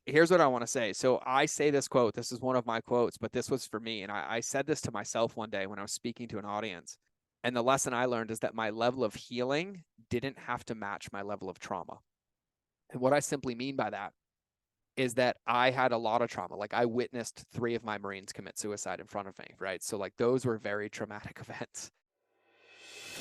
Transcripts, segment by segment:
here's what I want to say. So I say this quote, this is one of my quotes, but this was for me. And I said this to myself one day when I was speaking to an audience. And the lesson I learned is that my level of healing didn't have to match my level of trauma. And what I simply mean by that is that I had a lot of trauma. Like I witnessed 3 of my Marines commit suicide in front of me, right? So like those were very traumatic events.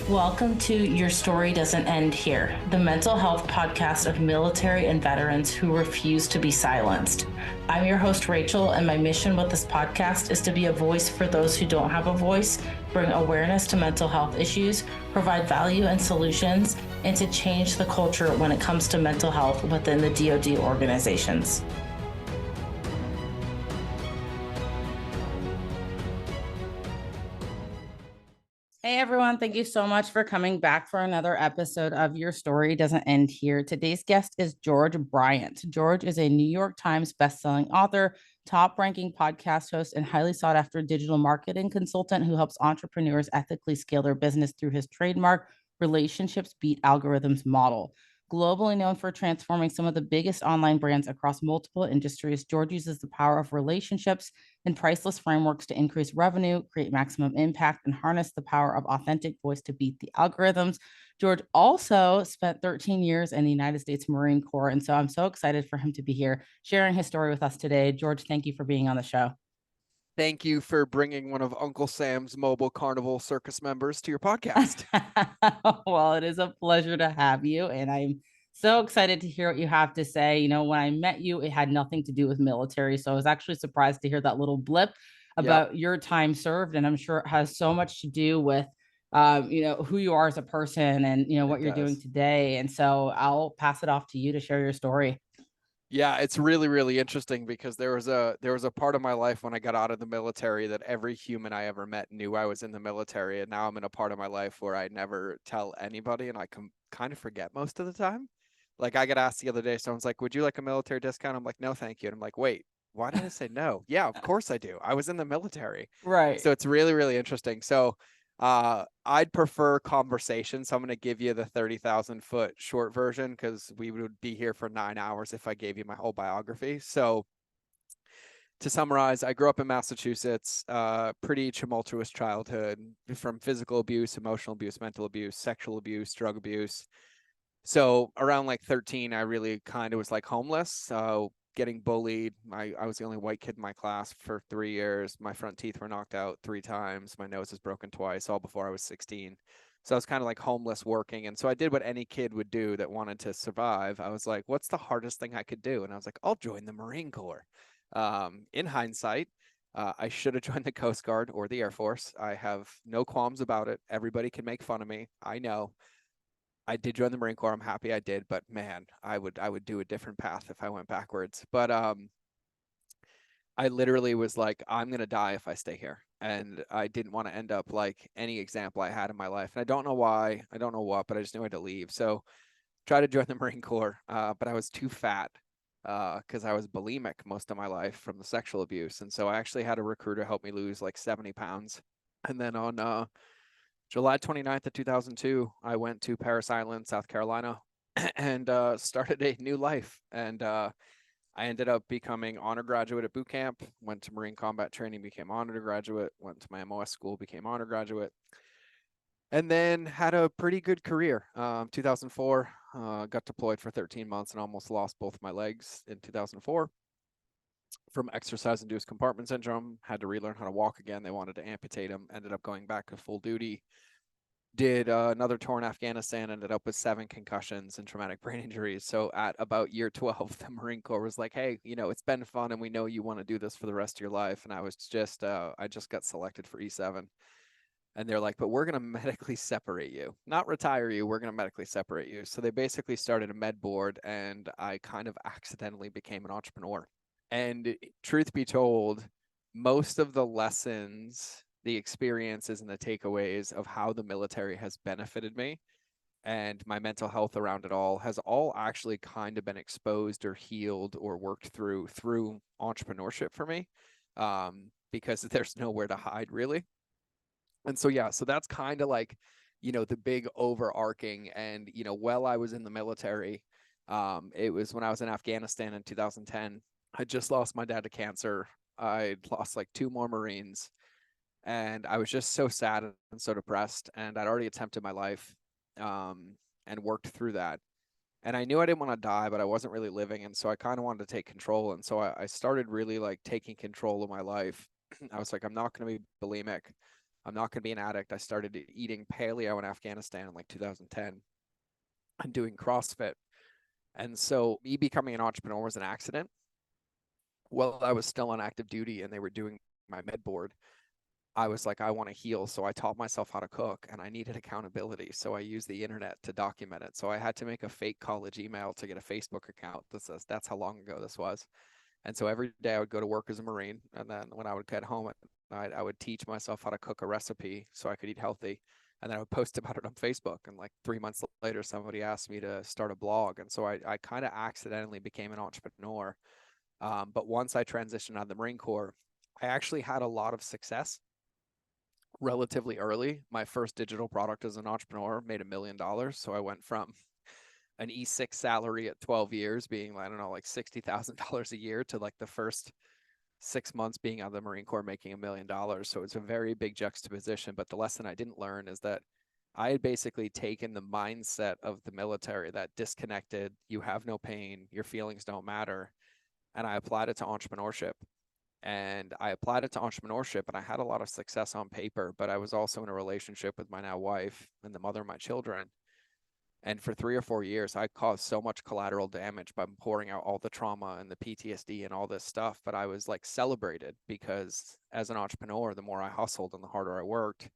Welcome to Your Story Doesn't End Here, the mental health podcast of military and veterans who refuse to be silenced. I'm your host, Rachel, and my mission with this podcast is to be a voice for those who don't have a voice, bring awareness to mental health issues, provide value and solutions, and to change the culture when it comes to mental health within the DoD organizations. Hey everyone, thank you so much for coming back for another episode of Your Story Doesn't End Here. Today's guest is George Bryant. George is a New York Times bestselling author, top-ranking podcast host, and highly sought-after digital marketing consultant who helps entrepreneurs ethically scale their business through his trademark relationships beat algorithms model. Globally known for transforming some of the biggest online brands across multiple industries, George uses the power of relationships and priceless frameworks to increase revenue, create maximum impact, and harness the power of authentic voice to beat the algorithms. George also spent 13 years in the United States Marine Corps. And so I'm so excited for him to be here sharing his story with us today. George, thank you for being on the show. Thank you for bringing one of Uncle Sam's mobile carnival circus members to your podcast. Well, it is a pleasure to have you. And I'm so excited to hear what you have to say. You know, when I met you, it had nothing to do with military. So I was actually surprised to hear that little blip Yep, about your time served. And I'm sure it has so much to do with, who you are as a person and, it what you're doing does. today. And so I'll pass it off to you to share your story. Yeah, it's really, really interesting because there was a part of my life when I got out of the military that every human I ever met knew I was in the military, and now I'm in a part of my life where I never tell anybody, and I can kind of forget most of the time. Like I got asked the other day, someone's like, "Would you like a military discount?" I'm like, "No, thank you." And I'm like, "Wait, why did I say no?" Yeah, of course I do. I was in the military. Right. So it's really, really interesting. So I'd prefer conversation. So I'm going to give you the 30,000-foot short version because we would be here for 9 hours if I gave you my whole biography. So to summarize, I grew up in Massachusetts, pretty tumultuous childhood from physical abuse, emotional abuse, mental abuse, sexual abuse, drug abuse. So around like 13, I really kind of was like homeless, getting bullied. I was the only white kid in my class for 3 years. My front teeth were knocked out 3 times. My nose was broken twice, all before I was 16. So I was kind of like homeless working. And so I did what any kid would do that wanted to survive. I was like, what's the hardest thing I could do? And I was like, I'll join the Marine Corps. In hindsight, I should have joined the Coast Guard or the Air Force. I have no qualms about it. Everybody can make fun of me. I know. I did join the Marine Corps. I'm happy I did, but man, I would do a different path if I went backwards. But I literally was like, I'm gonna die if I stay here, and I didn't want to end up like any example I had in my life. And I don't know why, I don't know what, but I just knew I had to leave. So tried to join the Marine Corps, but I was too fat because I was bulimic most of my life from the sexual abuse, and so I actually had a recruiter help me lose like 70 pounds. And then on July 29th of 2002, I went to Parris Island, South Carolina, and started a new life. And I ended up becoming honor graduate at boot camp, went to Marine combat training, became honor graduate, went to my MOS school, became honor graduate, and then had a pretty good career. 2004, got deployed for 13 months and almost lost both my legs in 2004 from exercise-induced compartment syndrome. Had to relearn how to walk again. They wanted to amputate them. Ended up going back to full duty. Did another tour in Afghanistan, ended up with 7 concussions and traumatic brain injuries. So at about year 12, the Marine Corps was like, hey, it's been fun and we know you want to do this for the rest of your life. And I just got selected for E7. And they're like, but we're going to medically separate you, not retire you. We're going to medically separate you. So they basically started a med board, and I kind of accidentally became an entrepreneur. And truth be told, most of the lessons, the experiences, and the takeaways of how the military has benefited me and my mental health around it all has all actually kind of been exposed or healed or worked through entrepreneurship for me, because there's nowhere to hide really. And so, yeah, so that's kind of like, the big overarching. And, while I was in the military, It was when I was in Afghanistan in 2010. I just lost my dad to cancer. I lost like 2 more Marines, and I was just so sad and so depressed. And I'd already attempted my life, and worked through that. And I knew I didn't want to die, but I wasn't really living, and so I kind of wanted to take control. And so I started really like taking control of my life. I was like, I'm not going to be bulimic. I'm not going to be an addict. I started eating paleo in Afghanistan in like 2010 and doing CrossFit. And so me becoming an entrepreneur was an accident. While I was still on active duty and they were doing my med board, I was like, I want to heal. So I taught myself how to cook and I needed accountability. So I used the internet to document it. So I had to make a fake college email to get a Facebook account. That's how long ago this was. And so every day I would go to work as a Marine. And then when I would get home at night, I would teach myself how to cook a recipe so I could eat healthy. And then I would post about it on Facebook. And like 3 months later, somebody asked me to start a blog. And so I kind of accidentally became an entrepreneur. But once I transitioned out of the Marine Corps, I actually had a lot of success relatively early. My first digital product as an entrepreneur made $1 million. So I went from an E6 salary at 12 years being, I don't know, like $60,000 a year to like the first 6 months being out of the Marine Corps making $1 million. So it's a very big juxtaposition. But the lesson I didn't learn is that I had basically taken the mindset of the military, that disconnected, you have no pain, your feelings don't matter, and I applied it to entrepreneurship. And I applied it to entrepreneurship and I had a lot of success on paper, but I was also in a relationship with my now wife and the mother of my children. And for 3 or 4 years, I caused so much collateral damage by pouring out all the trauma and the PTSD and all this stuff. But I was like celebrated because as an entrepreneur, the more I hustled and the harder I worked,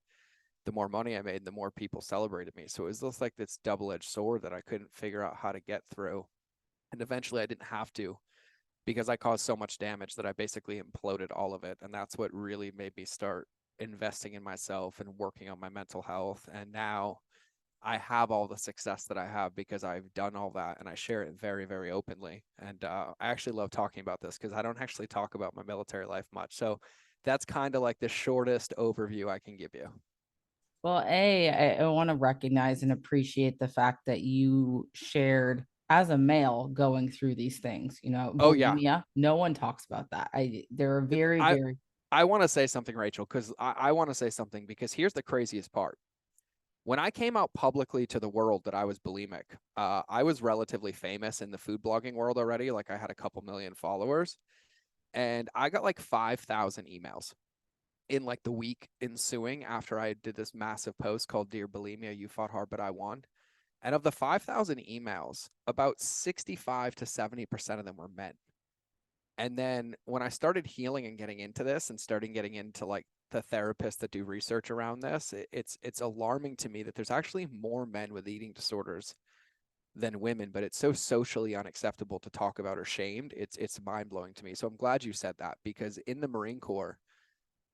the more money I made, the more people celebrated me. So it was just like this double-edged sword that I couldn't figure out how to get through. And eventually I didn't have to, because I caused so much damage that I basically imploded all of it. And that's what really made me start investing in myself and working on my mental health. And now I have all the success that I have because I've done all that and I share it very, very openly. And I actually love talking about this because I don't actually talk about my military life much. So that's kind of like the shortest overview I can give you. Well, I want to recognize and appreciate the fact that you shared as a male going through these things. Oh yeah. Bulimia, no one talks about that. There are very, I very. I want to say something, Rachel, because I want to say something because here's the craziest part. When I came out publicly to the world that I was bulimic, I was relatively famous in the food blogging world already. Like I had a couple million followers and I got like 5,000 emails in like the week ensuing after I did this massive post called Dear Bulimia, You Fought Hard, But I Won. And of the 5,000 emails, about 65 to 70% of them were men. And then when I started healing and getting into this and starting getting into like the therapists that do research around this, it's alarming to me that there's actually more men with eating disorders than women, but it's so socially unacceptable to talk about or shamed. It's mind blowing to me. So I'm glad you said that, because in the Marine Corps,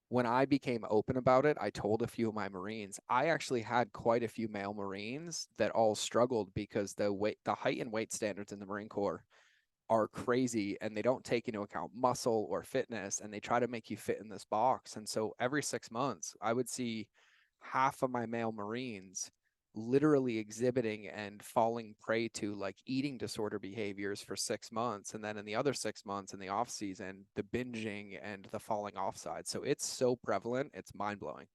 when I became open about it, I told a few of my Marines. I actually had quite a few male Marines that all struggled because the height and weight standards in the Marine Corps are crazy and they don't take into account muscle or fitness, and they try to make you fit in this box. And so every 6 months, I would see half of my male Marines literally exhibiting and falling prey to like eating disorder behaviors for 6 months. And then in the other 6 months in the off season, the binging and the falling off side. So it's so prevalent. It's mind blowing.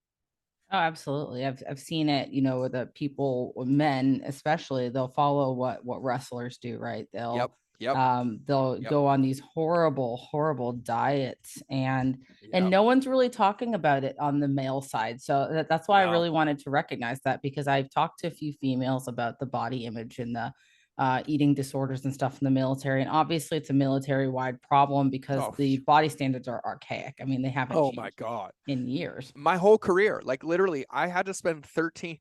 Oh, absolutely. I've seen it, the people, men especially, they'll follow what wrestlers do, right? Yep. Yep. They'll Yep. go on these horrible, horrible diets, and Yep. no one's really talking about it on the male side. So that's why I No. really wanted to recognize that, because I've talked to a few females about the body image and the eating disorders and stuff in the military. And obviously it's a military wide problem because Oh, the body standards are archaic. I mean, they haven't oh my changed God. in years. My whole career, like literally, I had to spend 13.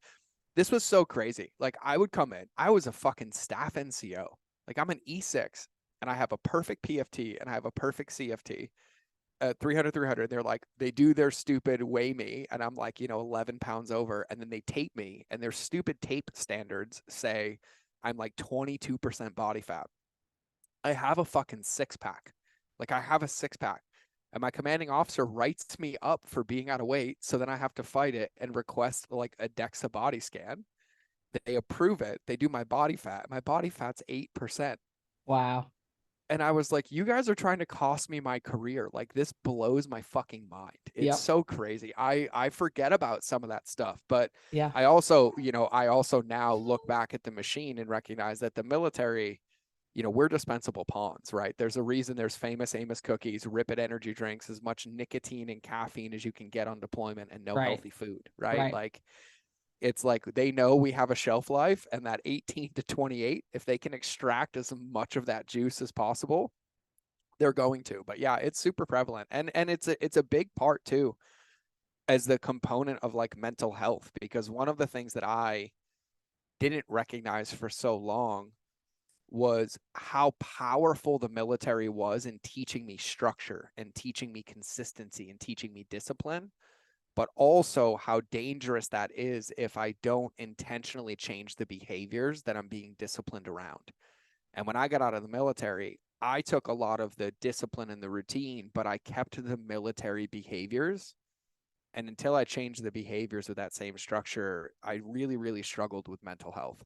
This was so crazy. Like I would come in, I was a fucking staff NCO. Like I'm an E6 and I have a perfect PFT and I have a perfect CFT at 300, 300. They're like, they do their stupid weigh me and I'm like, 11 pounds over. And then they tape me and their stupid tape standards say I'm like 22% body fat. I have a fucking 6 pack. Like I have a 6 pack. And my commanding officer writes me up for being out of weight. So then I have to fight it and request like a DEXA body scan. They approve it. They do my body fat. My body fat's 8%. Wow. And I was like, you guys are trying to cost me my career. Like, this blows my fucking mind. It's Yep. so crazy. I forget about some of that stuff, but Yeah. I also, I also now look back at the machine and recognize that the military, we're dispensable pawns, right? There's a reason there's famous Amos cookies, Ripid energy drinks, as much nicotine and caffeine as you can get on deployment, and no Right. healthy food, right? Right. Like, it's like they know we have a shelf life, and that 18 to 28, if they can extract as much of that juice as possible, they're going to. But yeah, it's super prevalent. And it's a big part too, as the component of like mental health, because one of the things that I didn't recognize for so long was how powerful the military was in teaching me structure and teaching me consistency and teaching me discipline, but also how dangerous that is if I don't intentionally change the behaviors that I'm being disciplined around. And when I got out of the military, I took a lot of the discipline and the routine, but I kept the military behaviors. And until I changed the behaviors with that same structure, I really, really struggled with mental health.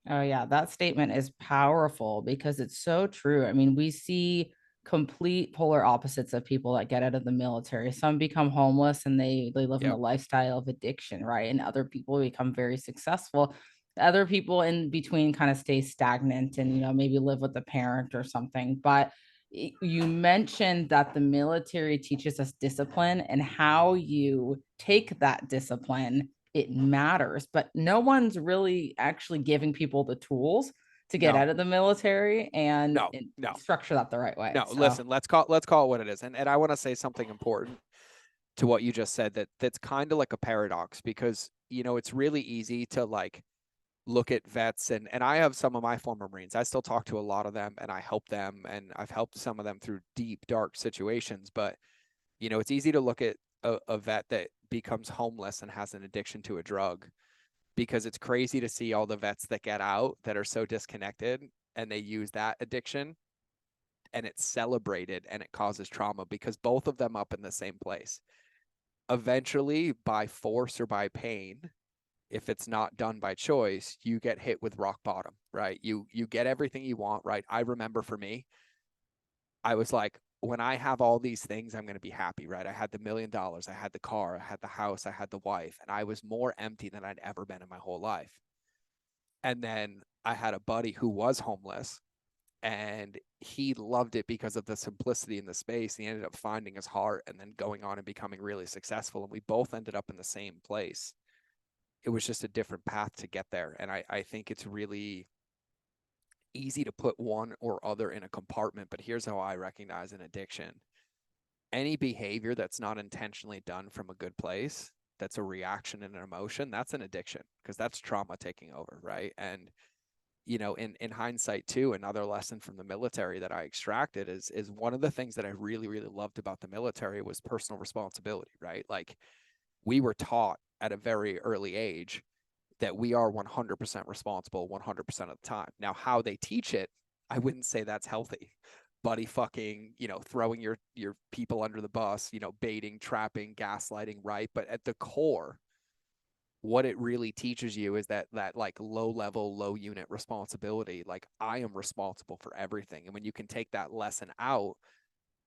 Oh, yeah. That statement is powerful because it's so true. I mean, we see complete polar opposites of people that get out of the military. Some become homeless and they live in the Yep. lifestyle of addiction, right? And other people become very successful. Other people in between kind of stay stagnant and, maybe live with a parent or something. But you mentioned that the military teaches us discipline, and how you take that discipline, it matters, but no one's really actually giving people the tools to get No, out of the military and no, no, structure that the right way. no. So, Listen, let's call it what it is. And I want to say something important to what you just said, that's kind of like a paradox, because it's really easy to like look at vets, and I have some of my former Marines. I still talk to a lot of them and I help them, and I've helped some of them through deep, dark situations. But, it's easy to look at a vet that becomes homeless and has an addiction to a drug, because it's crazy to see all the vets that get out that are so disconnected, and they use that addiction, and it's celebrated and it causes trauma, because both of them up in the same place. Eventually, by force or by pain, if it's not done by choice, you get hit with rock bottom, right? You get everything you want, right? I remember for me, I was like, when I have all these things, I'm going to be happy, right? I had the $1 million, I had the car, I had the house, I had the wife, and I was more empty than I'd ever been in my whole life. And then I had a buddy who was homeless, and he loved it because of the simplicity in the space. He ended up finding his heart and then going on and becoming really successful. And we both ended up in the same place. It was just a different path to get there. And I think it's really easy to put one or other in a compartment, but here's how I recognize an addiction. Any behavior that's not intentionally done from a good place, that's a reaction and an emotion, that's an addiction, because that's trauma taking over, right? And in hindsight too, another lesson from the military that I extracted is one of the things that I really, really loved about the military was personal responsibility, right? Like, we were taught at a very early age that we are 100% responsible 100% of the time. Now, how they teach it, I wouldn't say that's healthy. Buddy fucking, throwing your people under the bus, baiting, trapping, gaslighting, right? But at the core, what it really teaches you is that like low level, low unit responsibility. Like, I am responsible for everything. And when you can take that lesson out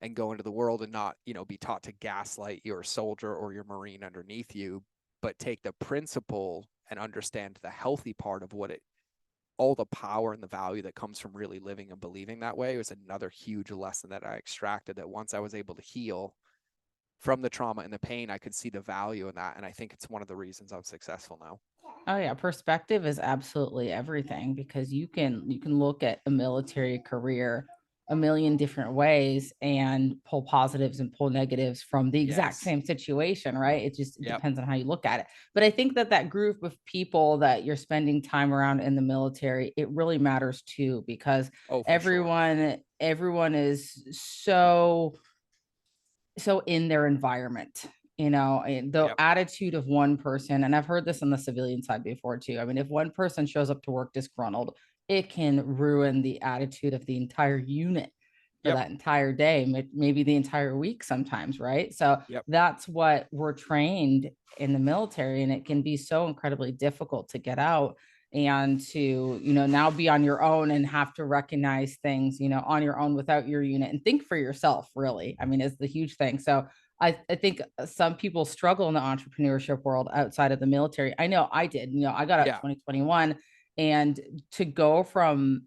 and go into the world and not, be taught to gaslight your soldier or your Marine underneath you, but take the principle and understand the healthy part of all the power and the value that comes from really living and believing that way, was another huge lesson that I extracted, that once I was able to heal from the trauma and the pain, I could see the value in that. And I think it's one of the reasons I'm successful now. oh yeah, perspective is absolutely everything, because you can look at a military career a million different ways and pull positives and pull negatives from the exact Yes. same situation, right? It Yep. depends on how you look at it. But I think that group of people that you're spending time around in the military, it really matters too, because Oh, for sure. everyone is so in their environment, and the Yep. attitude of one person, and I've heard this on the civilian side before too. I mean, if one person shows up to work disgruntled, it can ruin the attitude of the entire unit for Yep. that entire day, maybe the entire week sometimes, right? So Yep. that's what we're trained in the military, and it can be so incredibly difficult to get out. and to, now be on your own and have to recognize things, on your own without your unit and think for yourself, really, I mean, is the huge thing. So I think some people struggle in the entrepreneurship world outside of the military. I know I did. I got out Yeah. 2021, and to go from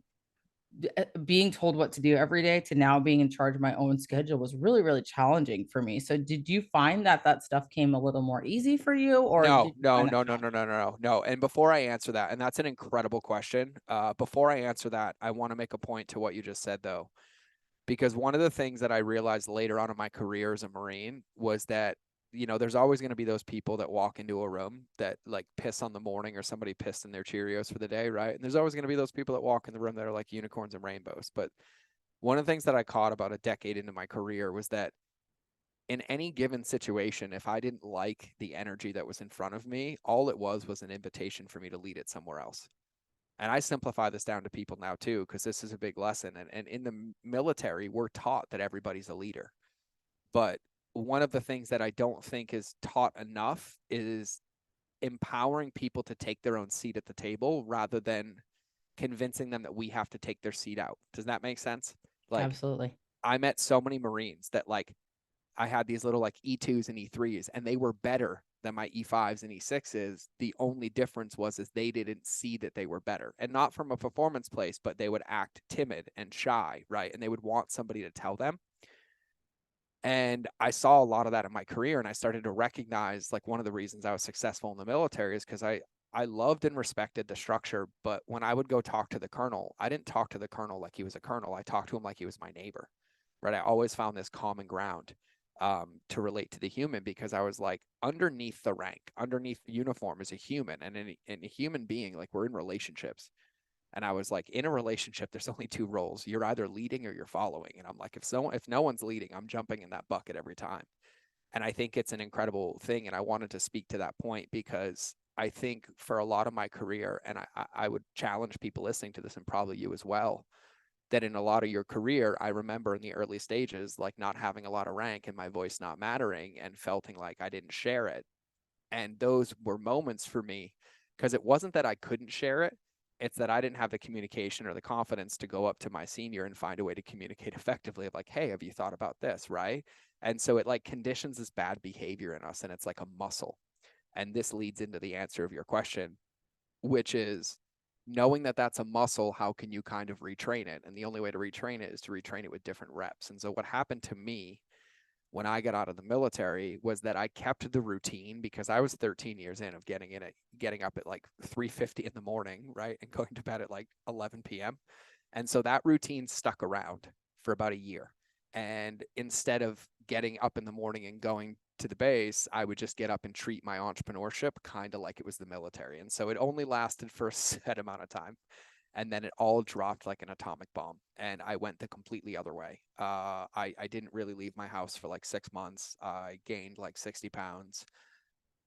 being told what to do every day to now being in charge of my own schedule was really, really challenging for me. So did you find that stuff came a little more easy for you, or did No, you no, find that no, no, no, challenging? no, no, no, no. And before I answer that, and that's an incredible question. Before I answer that, I want to make a point to what you just said, though, because one of the things that I realized later on in my career as a Marine was that, there's always going to be those people that walk into a room that like piss on the morning, or somebody pissed in their Cheerios for the day, right? And there's always going to be those people that walk in the room that are like unicorns and rainbows. But one of the things that I caught about a decade into my career was that in any given situation, if I didn't like the energy that was in front of me, all it was an invitation for me to lead it somewhere else. And I simplify this down to people now too, because this is a big lesson. And in the military, we're taught that everybody's a leader. But one of the things that I don't think is taught enough is empowering people to take their own seat at the table rather than convincing them that we have to take their seat out. Does that make sense? Like, Absolutely. I met so many Marines that like I had these little like E2s and E3s, and they were better than my E5s and E6s. The only difference was is they didn't see that they were better, and not from a performance place, but they would act timid and shy, right? And they would want somebody to tell them. And I saw a lot of that in my career, and I started to recognize like one of the reasons I was successful in the military is because I loved and respected the structure, but when I would go talk to the colonel, I didn't talk to the colonel like he was a colonel. I talked to him like he was my neighbor, right? I always found this common ground to relate to the human, because I was like, underneath the rank, underneath the uniform is a human, and in a human being, like we're in relationships. And I was like, in a relationship, there's only two roles. You're either leading or you're following. And I'm like, if no one's leading, I'm jumping in that bucket every time. And I think it's an incredible thing. And I wanted to speak to that point because I think for a lot of my career, and I would challenge people listening to this, and probably you as well, that in a lot of your career, I remember in the early stages, like not having a lot of rank and my voice not mattering and feeling like I didn't share it. And those were moments for me, because it wasn't that I couldn't share it. It's that I didn't have the communication or the confidence to go up to my senior and find a way to communicate effectively of like, hey, have you thought about this? Right. And so it like conditions this bad behavior in us, and it's like a muscle. And this leads into the answer of your question, which is knowing that that's a muscle, how can you kind of retrain it? And the only way to retrain it is to retrain it with different reps. And so what happened to me when I got out of the military was that I kept the routine, because I was 13 years in of getting up at like 3:50 in the morning, right? And going to bed at like 11 p.m. And so that routine stuck around for about a year. And instead of getting up in the morning and going to the base, I would just get up and treat my entrepreneurship kind of like it was the military. And so it only lasted for a set amount of time. And then it all dropped like an atomic bomb, and I went the completely other way. I didn't really leave my house for like 6 months. I gained like 60 pounds.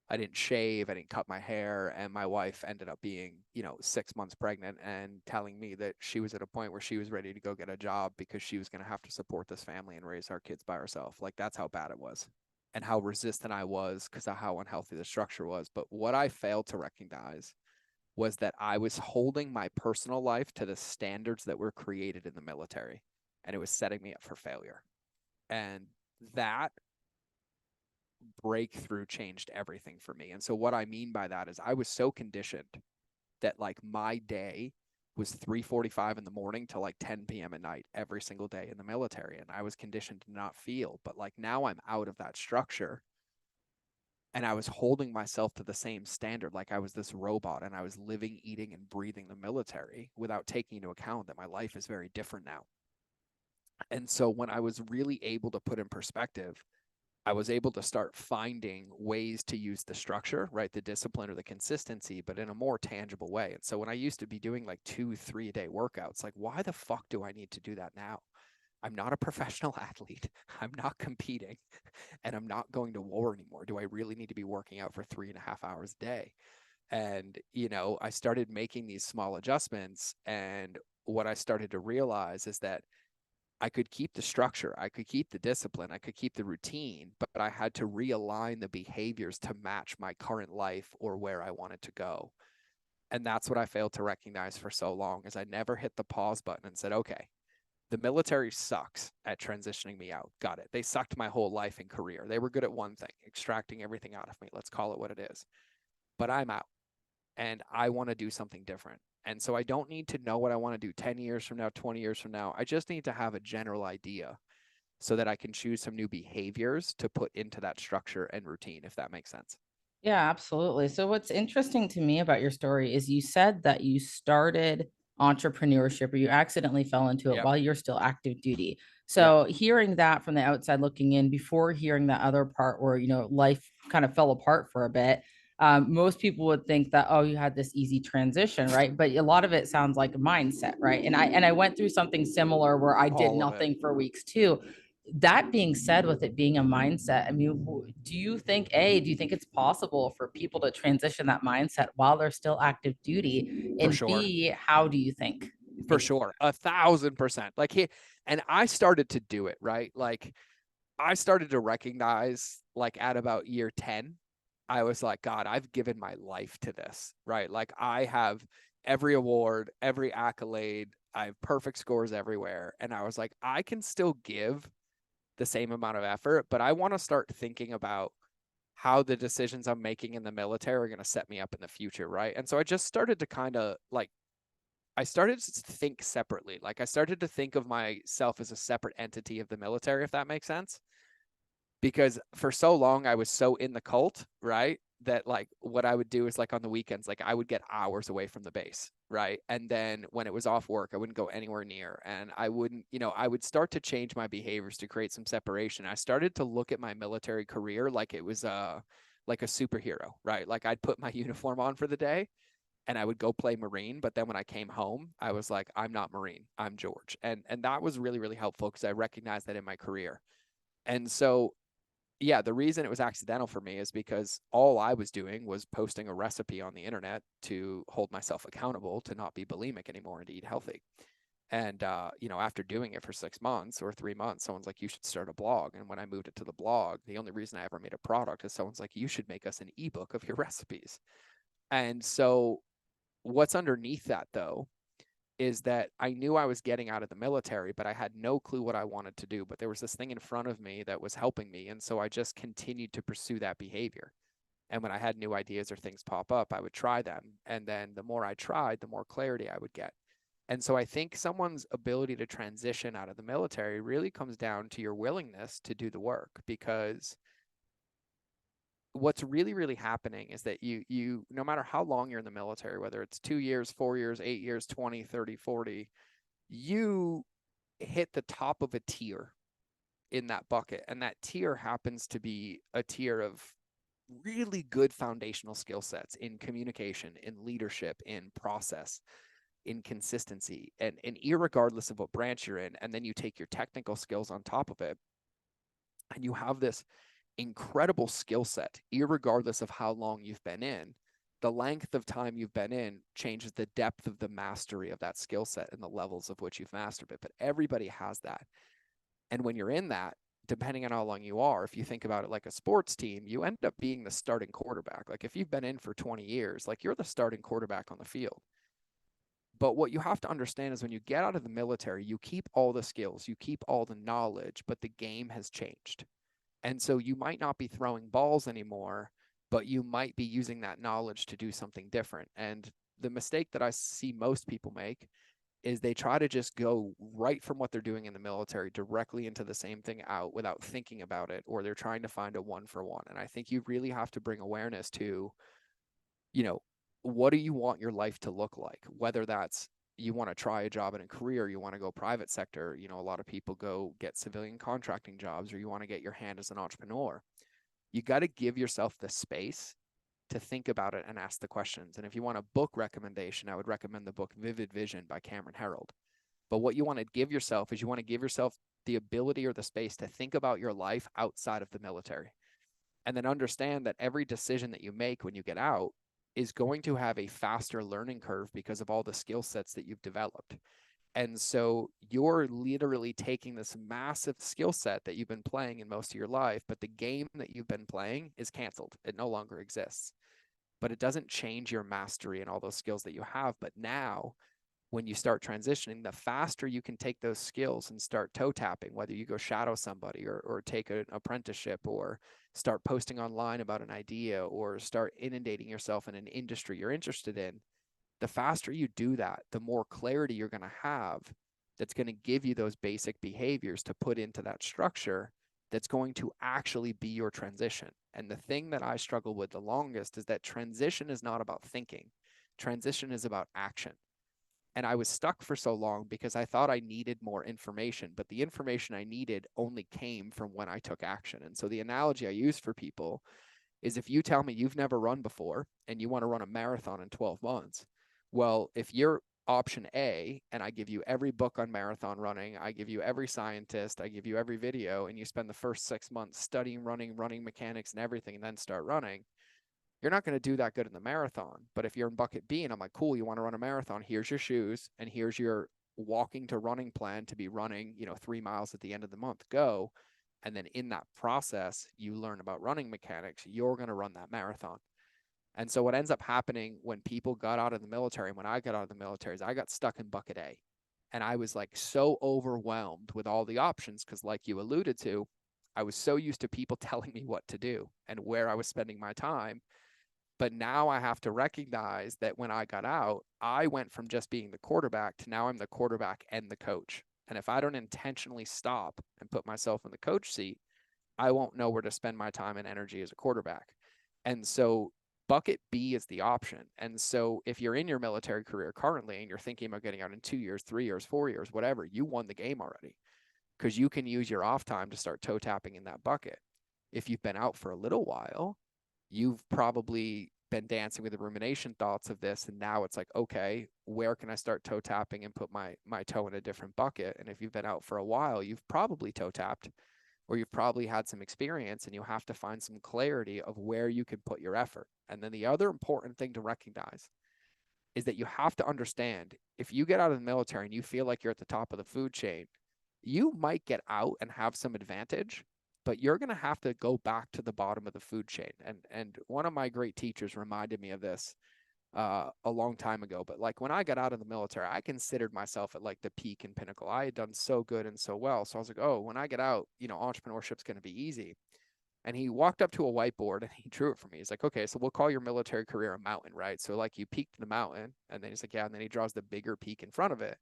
I didn't shave, I didn't cut my hair, and my wife ended up being, 6 months pregnant and telling me that she was at a point where she was ready to go get a job because she was going to have to support this family and raise our kids by herself. Like, that's how bad it was, and how resistant I was because of how unhealthy the structure was. But what I failed to recognize was that I was holding my personal life to the standards that were created in the military, and it was setting me up for failure. And that breakthrough changed everything for me. And so what I mean by that is I was so conditioned that like my day was 3:45 in the morning to like 10 p.m. at night every single day in the military, and I was conditioned to not feel. But like now I'm out of that structure, and I was holding myself to the same standard, like I was this robot, and I was living, eating, and breathing the military without taking into account that my life is very different now. And so when I was really able to put in perspective, I was able to start finding ways to use the structure, right? The discipline or the consistency, but in a more tangible way. And so when I used to be doing like 2, 3 a day workouts, like why the fuck do I need to do that now? I'm not a professional athlete. I'm not competing, and I'm not going to war anymore. Do I really need to be working out for 3.5 hours a day? And, I started making these small adjustments. And what I started to realize is that I could keep the structure, I could keep the discipline, I could keep the routine, but I had to realign the behaviors to match my current life or where I wanted to go. And that's what I failed to recognize for so long, is I never hit the pause button and said, okay, the military sucks at transitioning me out. Got it. They sucked my whole life and career. They were good at one thing, extracting everything out of me. Let's call it what it is. But I'm out and I want to do something different. And so I don't need to know what I want to do 10 years from now, 20 years from now. I just need to have a general idea so that I can choose some new behaviors to put into that structure and routine, if that makes sense. Yeah, absolutely. So what's interesting to me about your story is you said that you started entrepreneurship or you accidentally fell into it Yep. while you're still active duty. Yep. So hearing that from the outside looking in before hearing that other part where, life kind of fell apart for a bit, most people would think that, oh, you had this easy transition, right? But a lot of it sounds like a mindset, right? And I went through something similar where I did All of it. nothing for weeks too. That being said, with it being a mindset, I mean, do you think it's possible for people to transition that mindset while they're still active duty? For And sure. B, how do you think For they can? sure. 1,000%. And I started to do it, right? Like I started to recognize, like at about year 10, I was like, God, I've given my life to this, right? Like I have every award, every accolade, I have perfect scores everywhere. And I was like, I can still give the same amount of effort, but I want to start thinking about how the decisions I'm making in the military are going to set me up in the future, right? And so I just started to kind of like, I started to think separately. Like I started to think of myself as a separate entity of the military, if that makes sense. Because for so long I was so in the cult, right? That like what I would do is like on the weekends, like I would get hours away from the base, right? And then when it was off work, I wouldn't go anywhere near. And I wouldn't, I would start to change my behaviors to create some separation. I started to look at my military career like it was like a superhero, right? Like I'd put my uniform on for the day and I would go play Marine. But then when I came home, I was like, I'm not Marine, I'm George. And that was really, really helpful because I recognized that in my career. And so yeah, the reason it was accidental for me is because all I was doing was posting a recipe on the internet to hold myself accountable to not be bulimic anymore and to eat healthy. And after doing it for 6 months or 3 months, someone's like, you should start a blog. And when I moved it to the blog, the only reason I ever made a product is someone's like, you should make us an ebook of your recipes. And so what's underneath that though is that I knew I was getting out of the military, but I had no clue what I wanted to do. But there was this thing in front of me that was helping me. And so I just continued to pursue that behavior. And when I had new ideas or things pop up, I would try them. And then the more I tried, the more clarity I would get. And so I think someone's ability to transition out of the military really comes down to your willingness to do the work, because what's really, really happening is that you no matter how long you're in the military, whether it's 2 years, 4 years, 8 years, 20, 30, 40, you hit the top of a tier in that bucket. And that tier happens to be a tier of really good foundational skill sets in communication, in leadership, in process, in consistency, and irregardless of what branch you're in. And then you take your technical skills on top of it, and you have this incredible skill set, irregardless of how long you've been in. The length of time you've been in changes the depth of the mastery of that skill set and the levels of which you've mastered it. But everybody has that. And when you're in that, depending on how long you are, if you think about it like a sports team, you end up being the starting quarterback. Like if you've been in for 20 years, like you're the starting quarterback on the field. But what you have to understand is when you get out of the military, you keep all the skills, you keep all the knowledge, but the game has changed. And so you might not be throwing balls anymore, but you might be using that knowledge to do something different. And the mistake that I see most people make is they try to just go right from what they're doing in the military directly into the same thing out without thinking about it, or they're trying to find a one for one. And I think you really have to bring awareness to, you know, what do you want your life to look like? Whether that's you want to try a job in a career, you want to go private sector, a lot of people go get civilian contracting jobs, or you want to get your hand as an entrepreneur. You got to give yourself the space to think about it and ask the questions. And if you want a book recommendation, I would recommend the book Vivid Vision by Cameron Herold. But what you want to give yourself is you want to give yourself the ability or the space to think about your life outside of the military. And then understand that every decision that you make when you get out is going to have a faster learning curve because of all the skill sets that you've developed. And so you're literally taking this massive skill set that you've been playing in most of your life, but the game that you've been playing is canceled. It no longer exists. but it doesn't change your mastery and all those skills that you have. But now, when you start transitioning, the faster you can take those skills and start toe tapping, whether you go shadow somebody or take an apprenticeship or start posting online about an idea or start inundating yourself in an industry you're interested in, the faster you do that, the more clarity you're going to have that's going to give you those basic behaviors to put into that structure that's going to actually be your transition. And the thing that I struggle with the longest is that transition is not about thinking. Transition is about action. And I was stuck for so long because I thought I needed more information, but the information I needed only came from when I took action. And so the analogy I use for people is if you tell me you've never run before and you want to run a marathon in 12 months, well, if you're option A and I give you every book on marathon running, I give you every scientist, I give you every video, and you spend the first 6 months studying running mechanics and everything, and then start running, you're not going to do that good in the marathon. But if you're in bucket B and I'm like, cool, you want to run a marathon, here's your shoes and here's your walking to running plan to be running, 3 miles at the end of the month, go. And then in that process, you learn about running mechanics, you're going to run that marathon. And so what ends up happening when people got out of the military, and when I got out of the military, is I got stuck in bucket A. And I was like so overwhelmed with all the options because, like you alluded to, I was so used to people telling me what to do and where I was spending my time. But now I have to recognize that when I got out, I went from just being the quarterback to now I'm the quarterback and the coach. And if I don't intentionally stop and put myself in the coach seat, I won't know where to spend my time and energy as a quarterback. And so bucket B is the option. And so if you're in your military career currently and you're thinking about getting out in 2 years, 3 years, 4 years, whatever, you won the game already because you can use your off time to start toe tapping in that bucket. If you've been out for a little while, you've probably been dancing with the rumination thoughts of this. And now it's like, okay, where can I start toe tapping and put my toe in a different bucket? And if you've been out for a while, you've probably toe tapped or you've probably had some experience and you have to find some clarity of where you can put your effort. And then the other important thing to recognize is that you have to understand if you get out of the military and you feel like you're at the top of the food chain, you might get out and have some advantage, but you're going to have to go back to the bottom of the food chain. And one of my great teachers reminded me of this a long time ago. But like when I got out of the military, I considered myself at like the peak and pinnacle. I had done so good and so well. So I was like, oh, when I get out, entrepreneurship's going to be easy. And he walked up to a whiteboard and he drew it for me. He's like, okay, so we'll call your military career a mountain, right? So like you peaked the mountain. And then he's like, yeah. And then he draws the bigger peak in front of it.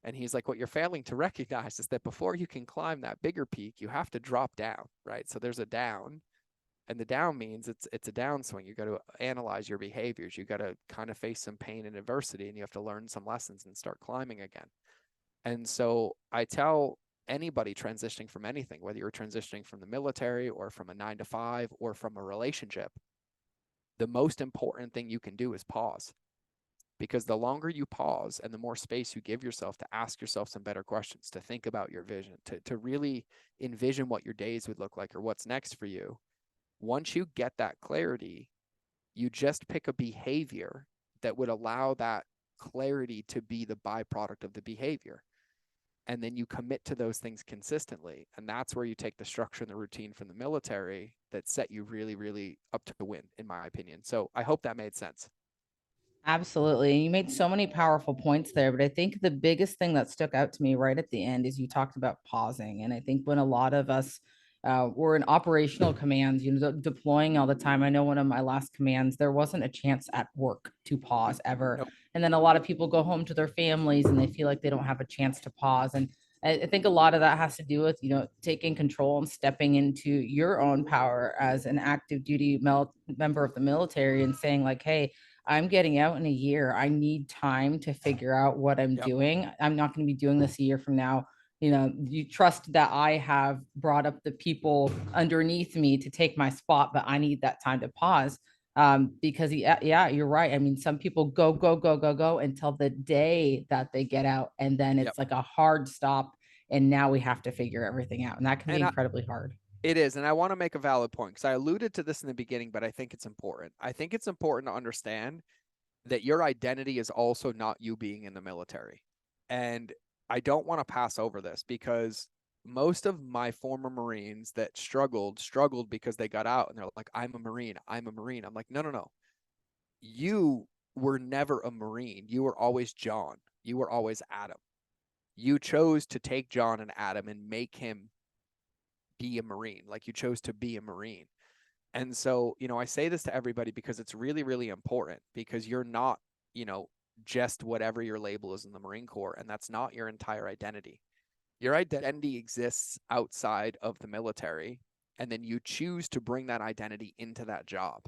And he's like, what you're failing to recognize is that before you can climb that bigger peak, you have to drop down, right? So there's a down, and the down means it's a downswing. You got to analyze your behaviors. You got to kind of face some pain and adversity, and you have to learn some lessons and start climbing again. And so I tell anybody transitioning from anything, whether you're transitioning from the military or from a 9 to 5 or from a relationship, the most important thing you can do is pause. Because the longer you pause and the more space you give yourself to ask yourself some better questions, to think about your vision, to really envision what your days would look like or what's next for you, once you get that clarity, you just pick a behavior that would allow that clarity to be the byproduct of the behavior. And then you commit to those things consistently. And that's where you take the structure and the routine from the military that set you really, really up to win, in my opinion. So I hope that made sense. Absolutely. You made so many powerful points there, but I think the biggest thing that stuck out to me right at the end is you talked about pausing. And I think when a lot of us were in operational commands, deploying all the time. I know one of my last commands, there wasn't a chance at work to pause ever. Nope. And then a lot of people go home to their families and they feel like they don't have a chance to pause. And I think a lot of that has to do with, taking control and stepping into your own power as an active duty member of the military and saying like, hey, I'm getting out in a year. I need time to figure out what I'm Yep. doing. I'm not going to be doing this a year from now. You trust that I have brought up the people underneath me to take my spot, but I need that time to pause. Because yeah, you're right. I mean, some people go, go, go, go, go until the day that they get out. And then Yep. it's like a hard stop. And now we have to figure everything out. And that can be And incredibly hard. it is. And I want to make a valid point because I alluded to this in the beginning, but I think it's important. I think it's important to understand that your identity is also not you being in the military. And I don't want to pass over this because most of my former Marines that struggled because they got out and they're like, I'm a Marine. I'm a Marine. I'm like, no, no, no. you were never a Marine. You were always John. You were always Adam. You chose to take John and Adam and make him be a Marine. Like, you chose to be a Marine. And so, I say this to everybody because it's really, really important, because you're not, just whatever your label is in the Marine Corps. And that's not your entire identity. Your identity exists outside of the military. And then you choose to bring that identity into that job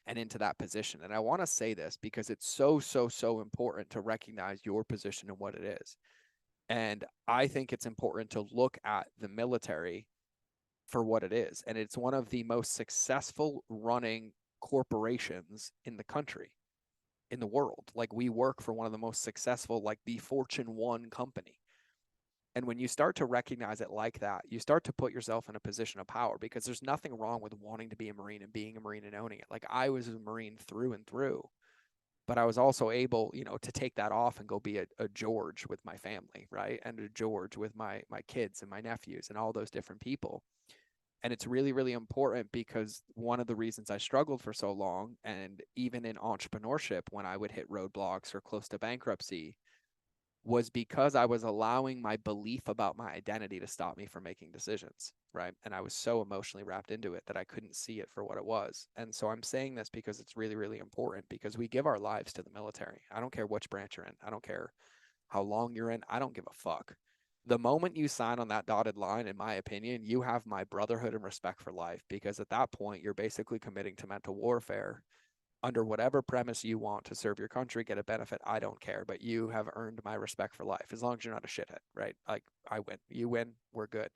and into that position. And I want to say this because it's so, so, so important to recognize your position and what it is. And I think it's important to look at the military for what it is. And it's one of the most successful running corporations in the country, in the world. Like, we work for one of the most successful, like the Fortune 1 company. And when you start to recognize it like that, you start to put yourself in a position of power, because there's nothing wrong with wanting to be a Marine and being a Marine and owning it. Like, I was a Marine through and through, but I was also able, to take that off and go be a George with my family, right? And a George with my kids and my nephews and all those different people. And it's really, really important, because one of the reasons I struggled for so long, and even in entrepreneurship, when I would hit roadblocks or close to bankruptcy, was because I was allowing my belief about my identity to stop me from making decisions, right? And I was so emotionally wrapped into it that I couldn't see it for what it was. And so I'm saying this because it's really, really important, because we give our lives to the military. I don't care which branch you're in. I don't care how long you're in. I don't give a fuck. The moment you sign on that dotted line, in my opinion, you have my brotherhood and respect for life, because at that point, you're basically committing to mental warfare under whatever premise you want to serve your country, get a benefit. I don't care, but you have earned my respect for life, as long as you're not a shithead, right? Like, I win, you win, we're good.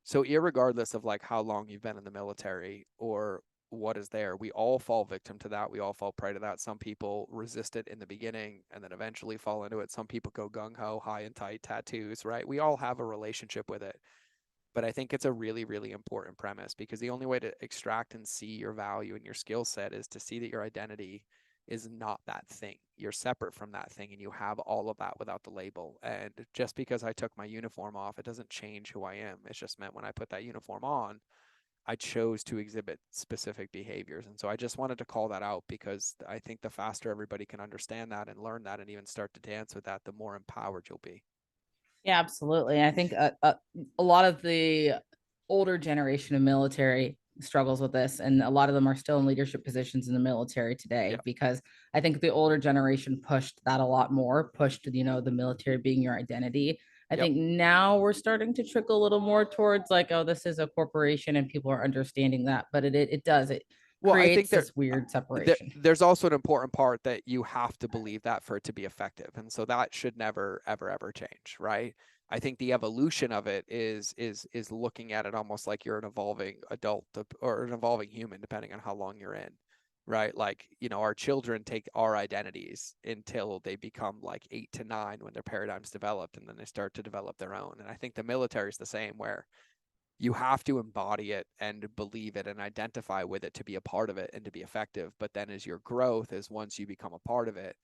So irregardless of like how long you've been in the military or what is there, we all fall victim to that. We all fall prey to that. Some people resist it in the beginning and then eventually fall into it. Some people go gung-ho, high and tight, tattoos, right? We all have a relationship with it. But I think it's a really, really important premise, because the only way to extract and see your value and your skill set is to see that your identity is not that thing. You're separate from that thing, and you have all of that without the label. And just because I took my uniform off, it doesn't change who I am. It's just meant when I put that uniform on, I chose to exhibit specific behaviors. And so I just wanted to call that out, because I think the faster everybody can understand that and learn that and even start to dance with that, the more empowered you'll be. Yeah, absolutely. I think a lot of the older generation of military struggles with this, and a lot of them are still in leadership positions in the military today, Yeah. because I think the older generation pushed that a lot more, pushed, the military being your identity. I Yep. think now we're starting to trickle a little more towards like, oh, this is a corporation, and people are understanding that, but it Well, I think creates this weird separation. there's also an important part that you have to believe that for it to be effective. And so that should never, ever, ever change, right? I think the evolution of it is looking at it almost like you're an evolving adult or an evolving human, depending on how long you're in, right? Like, our children take our identities until they become like 8 to 9, when their paradigms developed, and then they start to develop their own. And I think the military is the same, where you have to embody it and believe it and identify with it to be a part of it and to be effective. But then as your growth is, once you become a part of it,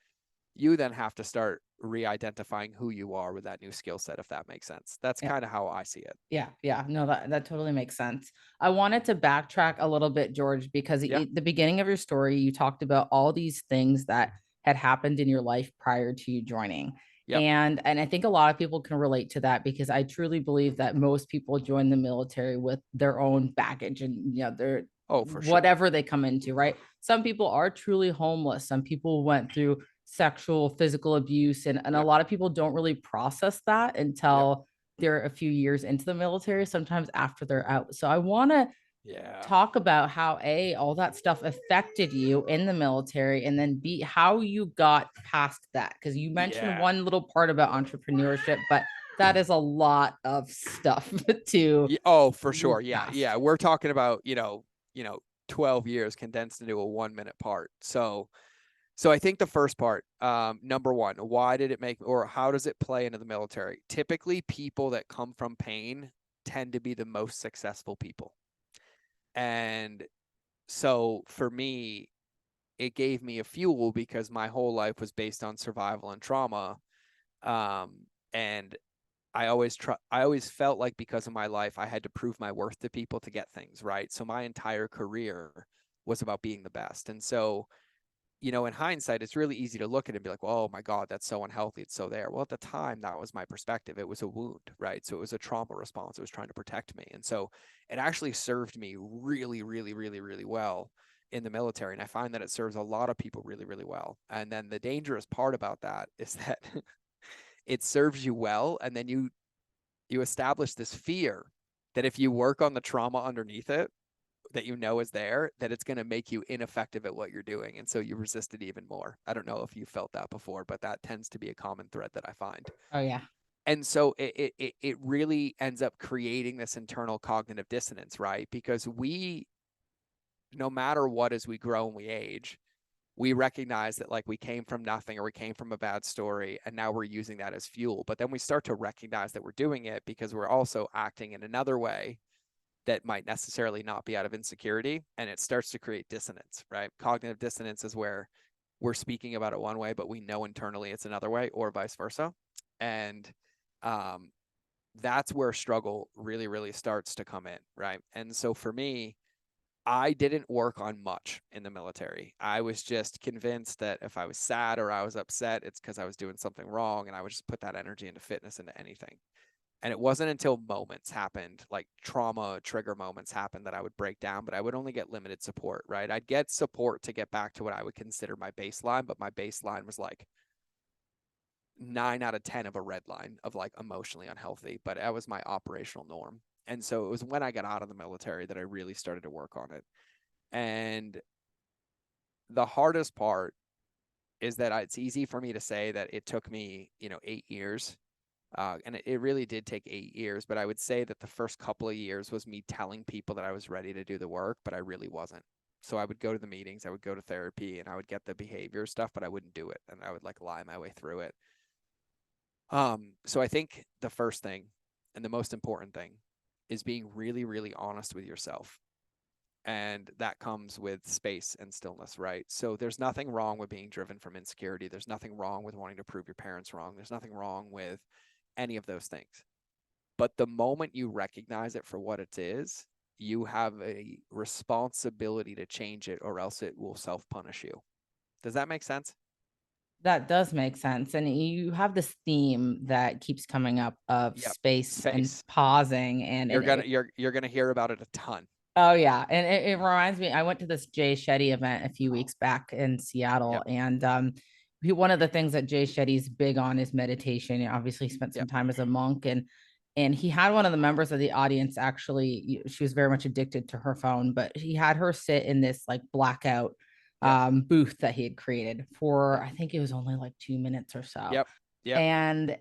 you then have to start re-identifying who you are with that new skill set, if that makes sense. That's Yeah. kind of how I see it. Yeah, yeah, no, that totally makes sense. I wanted to backtrack a little bit, George, because Yeah. the beginning of your story, you talked about all these things that had happened in your life prior to you joining. Yep. And I think a lot of people can relate to that, because I truly believe that most people join the military with their own baggage and their Oh, for sure. whatever they come into, right? Some people are truly homeless. Some people went through sexual, physical abuse, and a Yep. lot of people don't really process that Yep. until they're a few years into the military, sometimes after they're out. So I want to Yeah. talk about how all that stuff affected you in the military, and then B, how you got past that, because you mentioned Yeah. one little part about entrepreneurship, but that is a lot of stuff to Yeah. Oh, for move sure. Yeah. past. Yeah. We're talking about, 12 years condensed into a 1 minute part. So I think the first part, number one, why did it make, or how does it play into the military? Typically, people that come from pain tend to be the most successful people. And so for me, it gave me a fuel, because my whole life was based on survival and trauma. And I always felt like, because of my life, I had to prove my worth to people to get things right. So my entire career was about being the best. And so, in hindsight, it's really easy to look at it and be like, well, oh my God, that's so unhealthy. It's so there. Well, at the time, that was my perspective. It was a wound, right? So it was a trauma response. It was trying to protect me. And so it actually served me really, really, really, really well in the military. And I find that it serves a lot of people really, really well. And then the dangerous part about that is that it serves you well. And then you establish this fear that if you work on the trauma underneath it, that is there, that it's going to make you ineffective at what you're doing. And so you resist it even more. I don't know if you felt that before, but that tends to be a common thread that I find. Oh, yeah. And so it really ends up creating this internal cognitive dissonance, right? Because no matter what, as we grow and we age, we recognize that like we came from nothing or we came from a bad story and now we're using that as fuel. But then we start to recognize that we're doing it because we're also acting in another way that might necessarily not be out of insecurity, and it starts to create dissonance, right? Cognitive dissonance is where we're speaking about it one way, but we know internally it's another way, or vice versa. And that's where struggle really, really starts to come in, right? And so for me, I didn't work on much in the military. I was just convinced that if I was sad or I was upset, it's because I was doing something wrong, and I would just put that energy into fitness, into anything. And it wasn't until moments happened, like trauma trigger moments happened, that I would break down, but I would only get limited support, right? I'd get support to get back to what I would consider my baseline, but my baseline was like 9 out of 10 of a red line of like emotionally unhealthy, but that was my operational norm. And so it was when I got out of the military that I really started to work on it. And the hardest part is that it's easy for me to say that it took me, 8 years. And it really did take 8 years, but I would say that the first couple of years was me telling people that I was ready to do the work, but I really wasn't. So I would go to the meetings, I would go to therapy, and I would get the behavior stuff, but I wouldn't do it. And I would like lie my way through it. So I think the first thing and the most important thing is being really, really honest with yourself. And that comes with space and stillness, right? So there's nothing wrong with being driven from insecurity. There's nothing wrong with wanting to prove your parents wrong. There's nothing wrong with any of those things. But the moment you recognize it for what it is, you have a responsibility to change it, or else it will self-punish you. Does that make sense? That does make sense. And you have this theme that keeps coming up of Yep. space and Space. pausing. And You're gonna hear about it a ton. oh, yeah. And it reminds me, I went to this Jay Shetty event a few weeks back in Seattle. Yep. And one of the things that Jay Shetty's big on is meditation. He obviously spent some Yep. time as a monk, and he had one of the members of the audience, actually, she was very much addicted to her phone, but he had her sit in this like blackout Yep. booth that he had created for, Yep. I think it was only like 2 minutes or so. Yep. Yep. And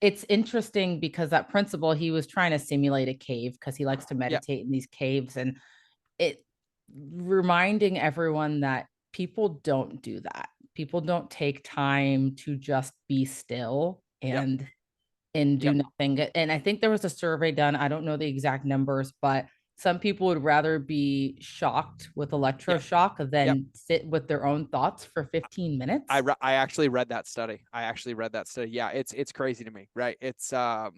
it's interesting because that principle, he was trying to simulate a cave because he likes to Yep. meditate in these caves, and it reminding everyone that people don't do that. People don't take time to just be still Yep. and do Yep. nothing. And I think there was a survey done. I don't know the exact numbers, but some people would rather be shocked with Yep. electroshock Yep. than sit with their own thoughts for 15 minutes. I actually read that study. Yeah, it's crazy to me, right? It's oh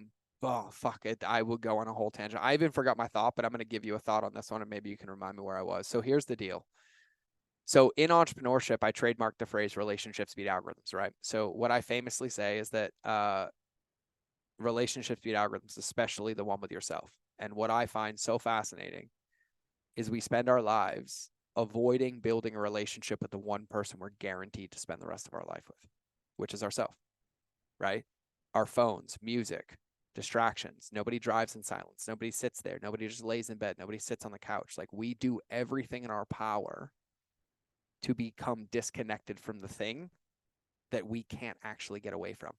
fuck it. I will go on a whole tangent. I even forgot my thought, but I'm gonna give you a thought on this one, and maybe you can remind me where I was. So here's the deal. So in entrepreneurship, I trademarked the phrase relationships beat algorithms, right? So what I famously say is that relationships beat algorithms, especially the one with yourself. And what I find so fascinating is we spend our lives avoiding building a relationship with the one person we're guaranteed to spend the rest of our life with, which is ourselves, right? Our phones, music, distractions. Nobody drives in silence. Nobody sits there. Nobody just lays in bed. Nobody sits on the couch. Like, we do everything in our power to become disconnected from the thing that we can't actually get away from.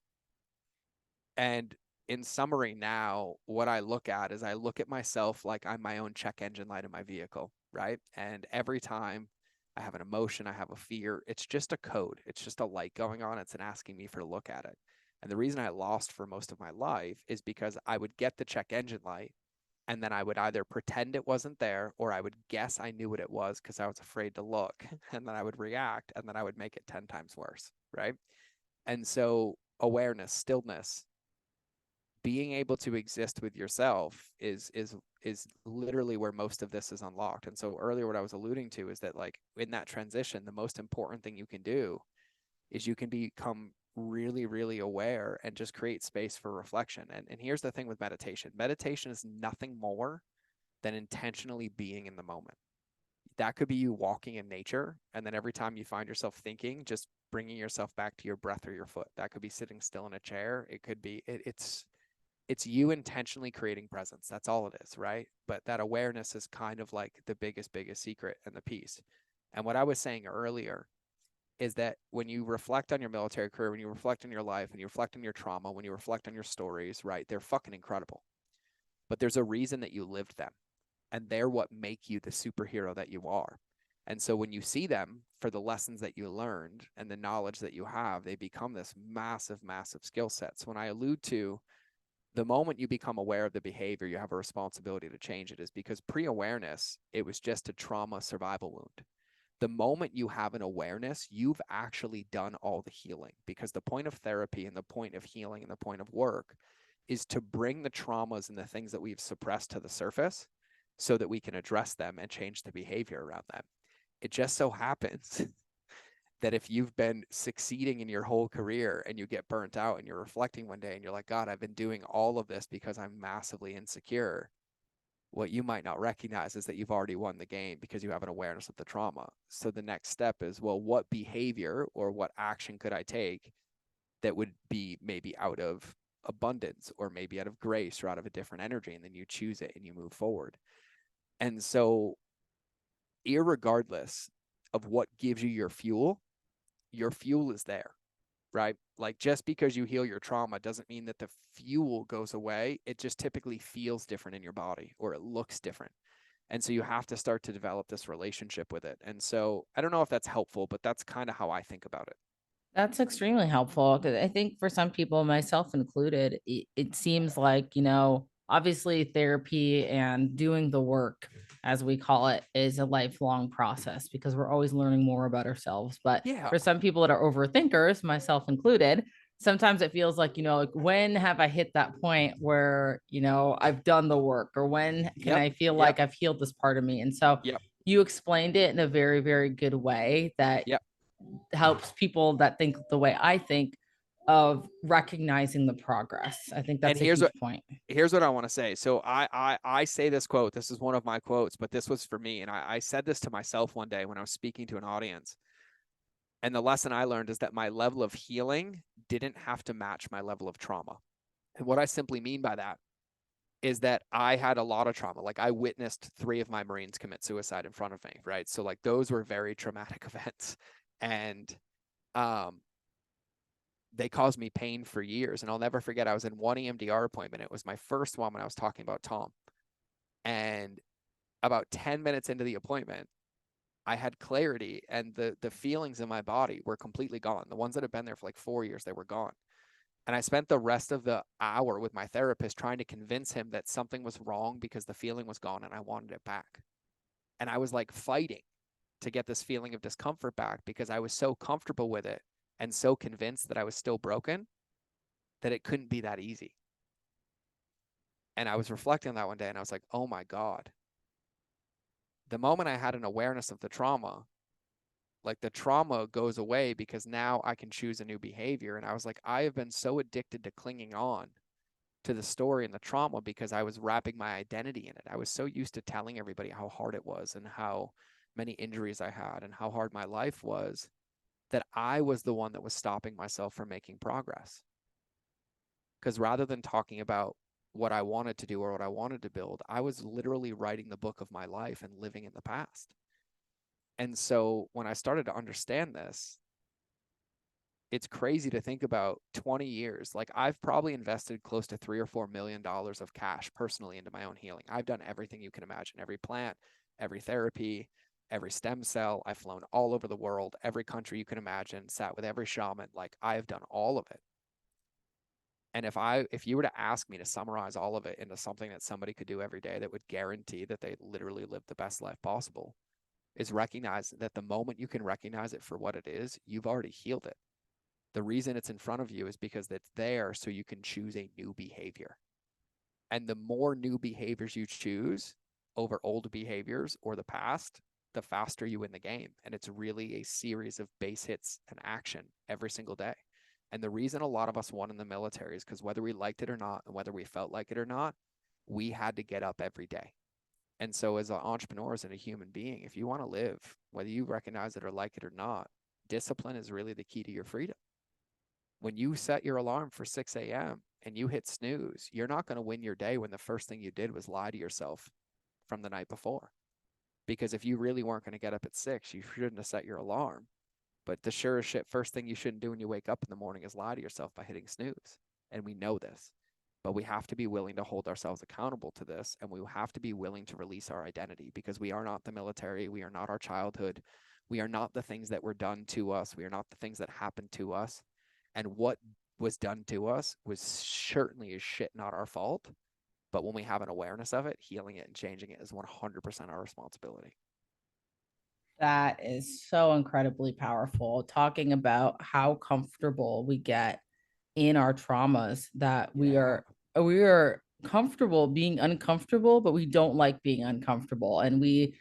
And in summary, now what I look at is I look at myself like I'm my own check engine light in my vehicle, right? And every time I have an emotion, I have a fear, it's just a code. It's just a light going on. It's asking me for to look at it. And the reason I lost for most of my life is because I would get the check engine light, and then I would either pretend it wasn't there, or I would guess I knew what it was because I was afraid to look. And then I would react, and then I would make it 10 times worse, right? And so awareness, stillness, being able to exist with yourself is literally where most of this is unlocked. And so earlier, what I was alluding to is that, like, in that transition, the most important thing you can do is you can become really, really aware and just create space for reflection. And here's the thing with meditation. Meditation is nothing more than intentionally being in the moment. That could be you walking in nature, and then every time you find yourself thinking, just bringing yourself back to your breath or your foot. That could be sitting still in a chair. It could be, it's you intentionally creating presence. That's all it is, right? But that awareness is kind of like the biggest secret and the piece. And what I was saying earlier is that when you reflect on your military career, when you reflect on your life, when you reflect on your trauma, when you reflect on your stories, right, they're fucking incredible. But there's a reason that you lived them, and they're what make you the superhero that you are. And so when you see them for the lessons that you learned and the knowledge that you have, they become this massive skill set. So when I allude to the moment you become aware of the behavior, you have a responsibility to change it, is because pre-awareness, it was just a trauma survival wound. The moment you have an awareness, you've actually done all the healing, because the point of therapy and the point of healing and the point of work is to bring the traumas and the things that we've suppressed to the surface so that we can address them and change the behavior around them. It just so happens that if you've been succeeding in your whole career and you get burnt out and you're reflecting one day and you're like, God, I've been doing all of this because I'm massively insecure, what you might not recognize is that you've already won the game because you have an awareness of the trauma. So the next step is, well, what behavior or what action could I take that would be maybe out of abundance or maybe out of grace or out of a different energy? And then you choose it and you move forward. And so, irregardless of what gives you your fuel is there, right? Like, just because you heal your trauma doesn't mean that the fuel goes away. It just typically feels different in your body, or it looks different. And so you have to start to develop this relationship with it. And so I don't know if that's helpful, but that's kind of how I think about it. That's extremely helpful, because I think for some people, myself included, it seems like, obviously therapy and doing the work, as we call it, is a lifelong process because we're always learning more about ourselves. But Yeah. for some people that are overthinkers, myself included, sometimes it feels like, like, when have I hit that point where, I've done the work, or when can Yep. I feel Yep. like I've healed this part of me? And so Yep. you explained it in a very, very good way that Yep. helps people that think the way I think, of recognizing the progress. I think And that's a huge point. here's what I want to say. So I say this quote. This is one of my quotes, but this was for me. And I said this to myself one day when I was speaking to an audience. And the lesson I learned is that my level of healing didn't have to match my level of trauma. And what I simply mean by that is that I had a lot of trauma. Like, I witnessed 3 of my Marines commit suicide in front of me, right? So, like, those were very traumatic events. And um, they caused me pain for years. And I'll never forget, I was in one EMDR appointment. It was my first one when I was talking about Tom. And about 10 minutes into the appointment, I had clarity, and the feelings in my body were completely gone. The ones that had been there for like 4 years, they were gone. And I spent the rest of the hour with my therapist trying to convince him that something was wrong because the feeling was gone and I wanted it back. And I was like fighting to get this feeling of discomfort back because I was so comfortable with it and so convinced that I was still broken that it couldn't be that easy. And I was reflecting on that one day and I was like, oh my God. The moment I had an awareness of the trauma, like, the trauma goes away because now I can choose a new behavior. And I was like, I have been so addicted to clinging on to the story and the trauma because I was wrapping my identity in it. I was so used to telling everybody how hard it was and how many injuries I had and how hard my life was, that I was the one that was stopping myself from making progress. Because rather than talking about what I wanted to do or what I wanted to build, I was literally writing the book of my life and living in the past. And so when I started to understand this, it's crazy to think about 20 years. Like, I've probably invested close to $3 or $4 million of cash personally into my own healing. I've done everything you can imagine, every plant, every therapy, every stem cell. I've flown all over the world, every country you can imagine, sat with every shaman. Like, I have done all of it. And if you were to ask me to summarize all of it into something that somebody could do every day that would guarantee that they literally live the best life possible, is recognize that the moment you can recognize it for what it is, you've already healed it. The reason it's in front of you is because it's there so you can choose a new behavior. And the more new behaviors you choose over old behaviors or the past, the faster you win the game. And it's really a series of base hits and action every single day. And the reason a lot of us won in the military is because whether we liked it or not, and whether we felt like it or not, we had to get up every day. And so as entrepreneurs and a human being, if you want to live, whether you recognize it or like it or not, discipline is really the key to your freedom. When you set your alarm for 6 a.m. and you hit snooze, you're not going to win your day when the first thing you did was lie to yourself from the night before. Because if you really weren't going to get up at 6, you shouldn't have set your alarm. But the surest shit first thing you shouldn't do when you wake up in the morning is lie to yourself by hitting snooze. And we know this. But we have to be willing to hold ourselves accountable to this. And we have to be willing to release our identity, because we are not the military. We are not our childhood. We are not the things that were done to us. We are not the things that happened to us. And what was done to us was certainly as shit not our fault. But when we have an awareness of it, healing it and changing it is 100% our responsibility. That is so incredibly powerful. Talking about how comfortable we get in our traumas, that we are comfortable being uncomfortable, but we don't like being uncomfortable. And we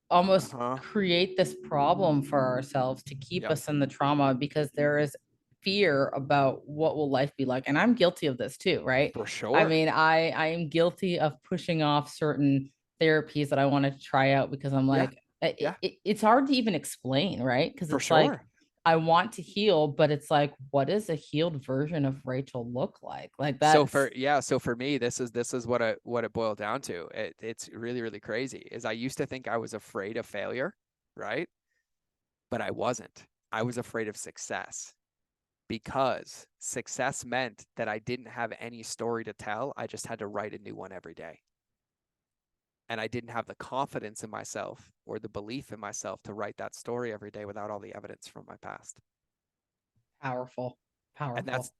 almost create this problem for ourselves to keep us in the trauma, because there is fear about what will life be like. And I'm guilty of this too, right? For sure. I mean, I am guilty of pushing off certain therapies that I wanted to try out, because I'm like, it's hard to even explain, right? Because it's like, I want to heal, but it's like, what does a healed version of Rachel look like? Like that. So for me, this is what it boiled down to. It's really, really crazy. Is I used to think I was afraid of failure, right? But I wasn't. I was afraid of success, because success meant that I didn't have any story to tell. I just had to write a new one every day. And I didn't have the confidence in myself or the belief in myself to write that story every day without all the evidence from my past. Powerful. And that's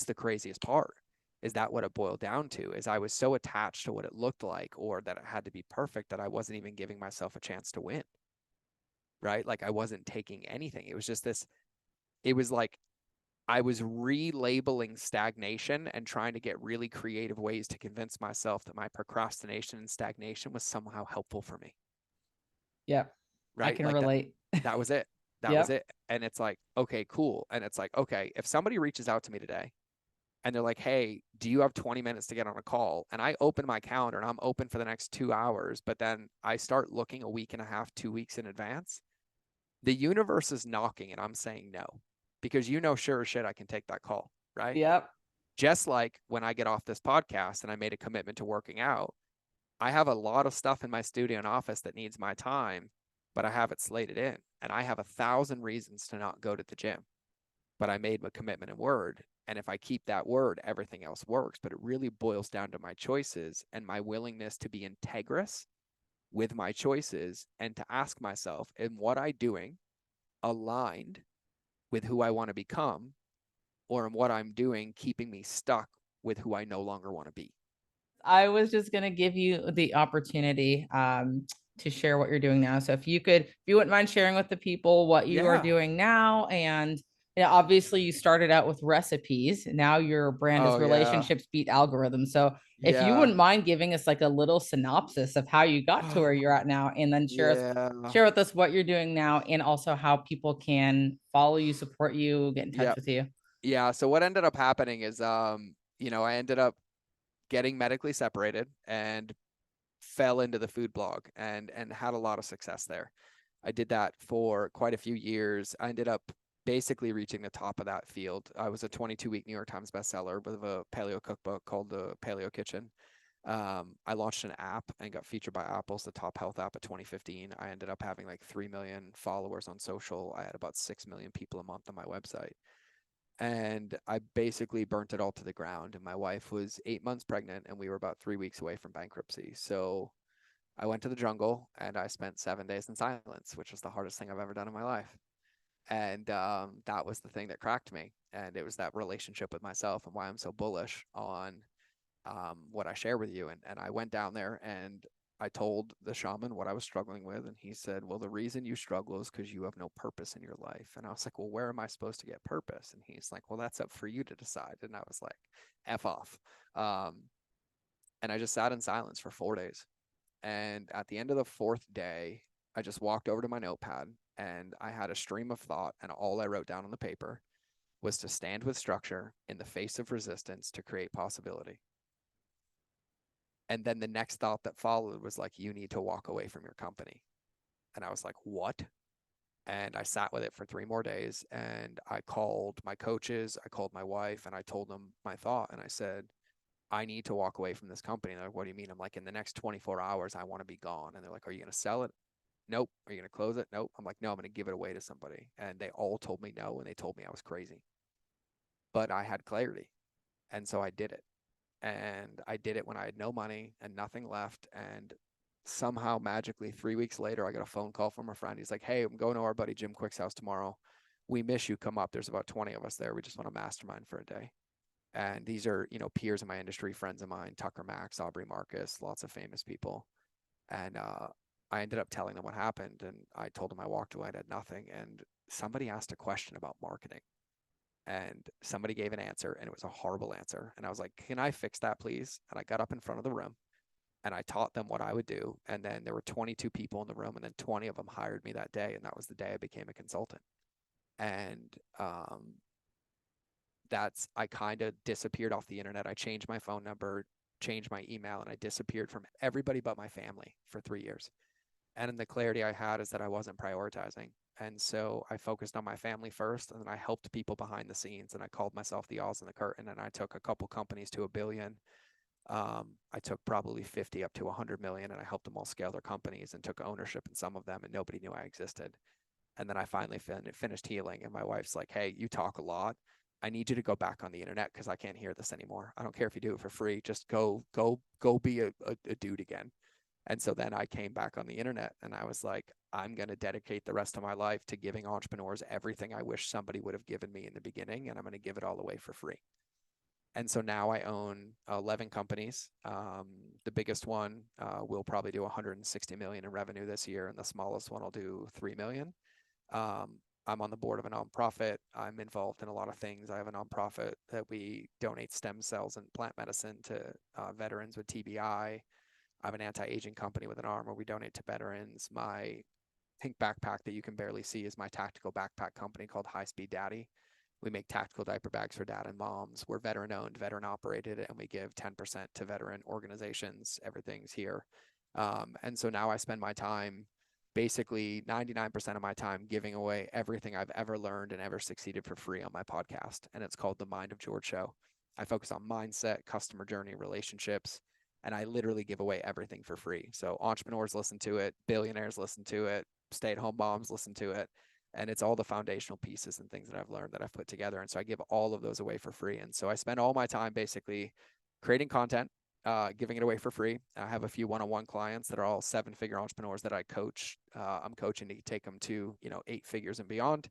the craziest part. Is that what it boiled down to? Is I was so attached to what it looked like, or that it had to be perfect, that I wasn't even giving myself a chance to win. Right? Like I wasn't taking anything. It was just this, it was like I was relabeling stagnation and trying to get really creative ways to convince myself that my procrastination and stagnation was somehow helpful for me. Yep. Right? I can relate. That was it. That was it. And it's like, okay, cool. And it's like, okay, if somebody reaches out to me today and they're like, hey, do you have 20 minutes to get on a call? And I open my calendar and I'm open for the next 2 hours, but then I start looking a week and a half, 2 weeks in advance. The universe is knocking and I'm saying no, because sure as shit, I can take that call, right? Yep. Just like when I get off this podcast and I made a commitment to working out, I have a lot of stuff in my studio and office that needs my time, but I have it slated in, and I have 1,000 reasons to not go to the gym, but I made my commitment and word. And if I keep that word, everything else works. But it really boils down to my choices and my willingness to be integrous with my choices, and to ask myself, am what I'm doing aligned with who I want to become, or am what I'm doing keeping me stuck with who I no longer want to be? I was just going to give you the opportunity to share what you're doing now. So if you wouldn't mind sharing with the people what you are doing now. And obviously you started out with recipes. Now your brand is relationships beat algorithms. So if you wouldn't mind giving us like a little synopsis of how you got to where you're at now, and then share with us what you're doing now, and also how people can follow you, support you, get in touch with you. Yeah. So what ended up happening is, I ended up getting medically separated and fell into the food blog and had a lot of success there. I did that for quite a few years. I ended up basically reaching the top of that field. I was a 22-week New York Times bestseller with a paleo cookbook called the Paleo Kitchen. I launched an app and got featured by Apple's the top health app of 2015. I ended up having like 3 million followers on social. I had about 6 million people a month on my website. And I basically burnt it all to the ground. And my wife was 8 months pregnant and we were about 3 weeks away from bankruptcy. So I went to the jungle and I spent 7 days in silence, which was the hardest thing I've ever done in my life. And that was the thing that cracked me. And it was that relationship with myself, and why I'm so bullish on what I share with you. And I went down there and I told the shaman what I was struggling with, and he said, well, the reason you struggle is because you have no purpose in your life. And I was like, well, where am I supposed to get purpose? And he's like, well, that's up for you to decide. And I was like, F off. And I just sat in silence for 4 days. And at the end of the fourth day, I just walked over to my notepad and I had a stream of thought. And all I wrote down on the paper was to stand with structure in the face of resistance to create possibility. And then the next thought that followed was like, you need to walk away from your company. And I was like, what? And I sat with it for 3 more days. And I called my coaches, I called my wife, and I told them my thought. And I said, I need to walk away from this company. And they're like, what do you mean? I'm like, in the next 24 hours, I want to be gone. And they're like, are you going to sell it? Nope. Are you going to close it? Nope. I'm like, no, I'm going to give it away to somebody. And they all told me no. And they told me I was crazy. But I had clarity. And so I did it. And I did it when I had no money and nothing left. And somehow magically 3 weeks later, I got a phone call from a friend. He's like, hey, I'm going to our buddy Jim Quick's house tomorrow. We miss you. Come up. There's about 20 of us there. We just want to mastermind for a day. And these are, peers in my industry, friends of mine, Tucker Max, Aubrey Marcus, lots of famous people. And I ended up telling them what happened. And I told them I walked away and had nothing. And somebody asked a question about marketing. And somebody gave an answer, and it was a horrible answer. And I was like, can I fix that, please? And I got up in front of the room and I taught them what I would do. And then there were 22 people in the room, and then 20 of them hired me that day. And that was the day I became a consultant. And I kind of disappeared off the internet. I changed my phone number, changed my email, and I disappeared from everybody but my family for 3 years. And the clarity I had is that I wasn't prioritizing. And so I focused on my family first, and then I helped people behind the scenes, and I called myself the Oz in the curtain, and I took a couple companies to $1 billion. I took probably 50 up to 100 million, and I helped them all scale their companies and took ownership in some of them, and nobody knew I existed. And then I finally finished healing, and my wife's like, hey, you talk a lot. I need you to go back on the internet because I can't hear this anymore. I don't care if you do it for free. Just go be a dude again. And so then I came back on the internet, and I was like, I'm going to dedicate the rest of my life to giving entrepreneurs everything I wish somebody would have given me in the beginning, and I'm going to give it all away for free. And so now I own 11 companies. The biggest one will probably do 160 million in revenue this year, and the smallest one will do 3 million. I'm on the board of a nonprofit. I'm involved in a lot of things. I have a nonprofit that we donate stem cells and plant medicine to veterans with TBI. I have an anti-aging company with an arm where we donate to veterans. My pink backpack that you can barely see is my tactical backpack company called High Speed Daddy. We make tactical diaper bags for dad and moms. We're veteran owned, veteran operated, and we give 10% to veteran organizations. Everything's here. And so now I spend my time, basically 99% of my time, giving away everything I've ever learned and ever succeeded for free on my podcast. And it's called The Mind of George Show. I focus on mindset, customer journey, relationships, and I literally give away everything for free. So entrepreneurs listen to it, billionaires listen to it, stay-at-home moms listen to it. And it's all the foundational pieces and things that I've learned that I've put together. And so I give all of those away for free. And so I spend all my time basically creating content, giving it away for free. I have a few one-on-one clients that are all 7-figure entrepreneurs that I coach. I'm coaching to take them to, 8 figures and beyond.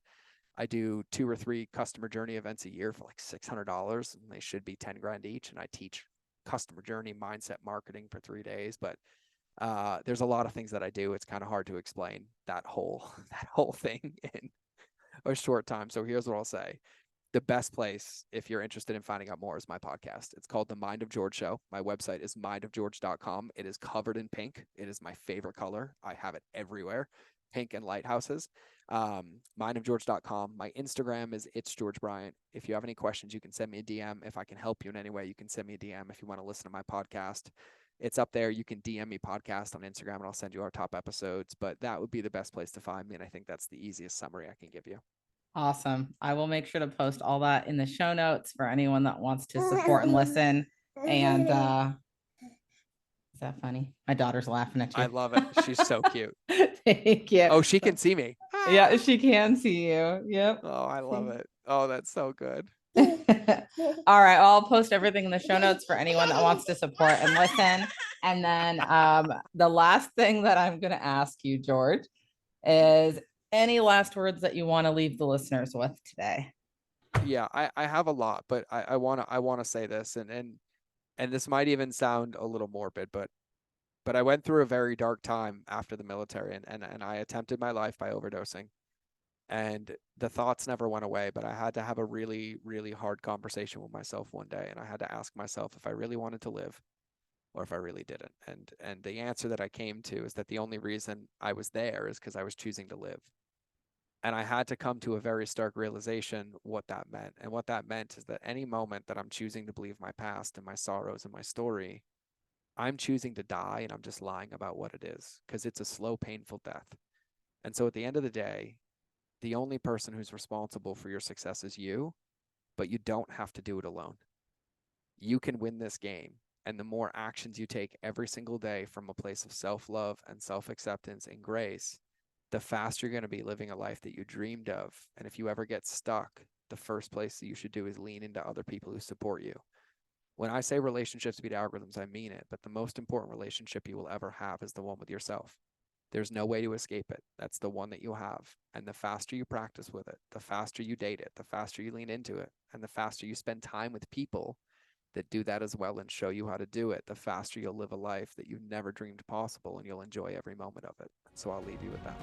I do 2 or 3 customer journey events a year for like $600, and they should be 10 grand each. And I teach customer journey mindset marketing for 3 days. But there's a lot of things that I do. It's kind of hard to explain that whole thing in a short time. So here's what I'll say. The best place, if you're interested in finding out more, is my podcast. It's called The Mind of George Show. My website is mindofgeorge.com. It is covered in pink. It is my favorite color. I have it everywhere. Pink and lighthouses. Mindofgeorge.com. My Instagram is It's George Bryant. If you have any questions, you can send me a DM. If I can help you in any way, you can send me a DM. If you want to listen to my podcast, it's up there. You can DM me podcast on Instagram, and I'll send you our top episodes. But that would be the best place to find me. And I think that's the easiest summary I can give you. Awesome. I will make sure to post all that in the show notes for anyone that wants to support and listen. And is that funny? My daughter's laughing at you. I love it. She's so cute. Thank you. Oh, she can see me. Yeah, she can see you. Yep. Oh, I love it. Oh, that's so good. All right. I'll post everything in the show notes for anyone that wants to support and listen. And then the last thing that I'm going to ask you, George, is any last words that you want to leave the listeners with today? Yeah, I have a lot, but I want to say this, and this might even sound a little morbid, but But I went through a very dark time after the military, and I attempted my life by overdosing. And the thoughts never went away, but I had to have a really, really hard conversation with myself one day. And I had to ask myself if I really wanted to live or if I really didn't. And the answer that I came to is that the only reason I was there is because I was choosing to live. And I had to come to a very stark realization what that meant. And what that meant is that any moment that I'm choosing to believe my past and my sorrows and my story, I'm choosing to die, and I'm just lying about what it is, because it's a slow, painful death. And so at the end of the day, the only person who's responsible for your success is you, but you don't have to do it alone. You can win this game. And the more actions you take every single day from a place of self-love and self-acceptance and grace, the faster you're going to be living a life that you dreamed of. And if you ever get stuck, the first place that you should do is lean into other people who support you. When I say relationships beat algorithms, I mean it. But the most important relationship you will ever have is the one with yourself. There's no way to escape it. That's the one that you have. And the faster you practice with it, the faster you date it, the faster you lean into it, and the faster you spend time with people that do that as well and show you how to do it, the faster you'll live a life that you never dreamed possible, and you'll enjoy every moment of it. So I'll leave you with that.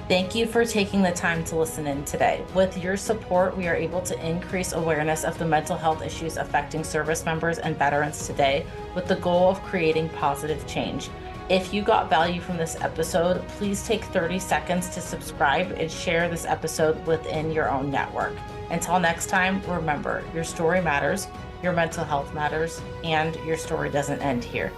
Thank you for taking the time to listen in today. With your support, we are able to increase awareness of the mental health issues affecting service members and veterans today, with the goal of creating positive change. If you got value from this episode, please take 30 seconds to subscribe and share this episode within your own network. Until next time, remember, your story matters, your mental health matters, and your story doesn't end here.